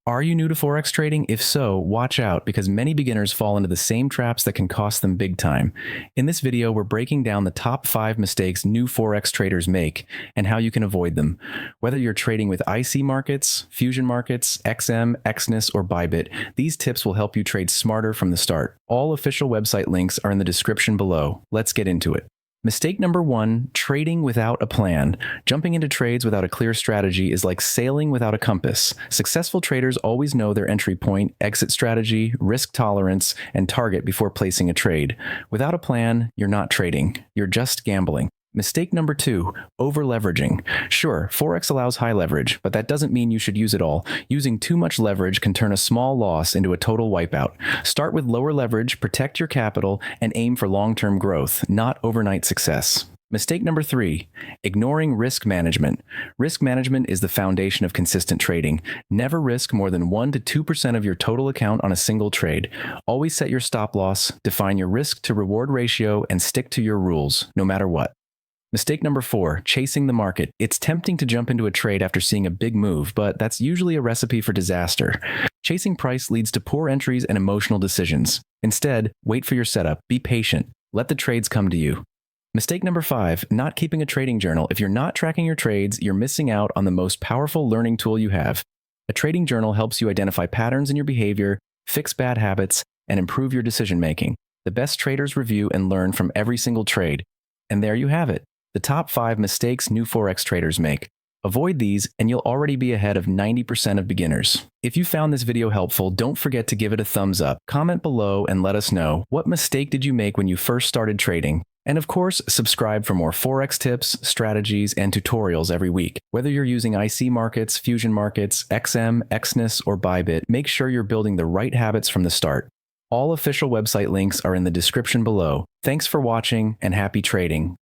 Are you new to Forex trading? If so, watch out because many beginners fall into the same traps that can cost them big time. In this video, we're breaking down the top 5 mistakes new Forex traders make and how you can avoid them. Whether you're trading with IC markets, fusion markets, XM, Exness, or Bybit, these tips will help you trade smarter from the start. All official website links are in the description below. Let's get into it. Mistake number 1, trading without a plan. Jumping into trades without a clear strategy is like sailing without a compass. Successful traders always know their entry point, exit strategy, risk tolerance, and target before placing a trade. Without a plan, you're not trading. You're just gambling. Mistake number 2, over-leveraging. Sure, Forex allows high leverage, but that doesn't mean you should use it all. Using too much leverage can turn a small loss into a total wipeout. Start with lower leverage, protect your capital, and aim for long-term growth, not overnight success. Mistake number 3, ignoring risk management. Risk management is the foundation of consistent trading. Never risk more than 1 to 2% of your total account on a single trade. Always set your stop loss, define your risk to reward ratio, and stick to your rules, no matter what. Mistake number 4, chasing the market. It's tempting to jump into a trade after seeing a big move, but that's usually a recipe for disaster. Chasing price leads to poor entries and emotional decisions. Instead, wait for your setup, be patient, let the trades come to you. Mistake number 5, not keeping a trading journal. If you're not tracking your trades, you're missing out on the most powerful learning tool you have. A trading journal helps you identify patterns in your behavior, fix bad habits, and improve your decision making. The best traders review and learn from every single trade. And there you have it. The top 5 mistakes new Forex traders make. Avoid these and you'll already be ahead of 90% of beginners. If you found this video helpful, don't forget to give it a thumbs up. Comment below and let us know, what mistake did you make when you first started trading? And of course, subscribe for more Forex tips, strategies, and tutorials every week. Whether you're using IC markets, fusion markets, XM, Exness, or Bybit, make sure you're building the right habits from the start. All official website links are in the description below. Thanks for watching and happy trading.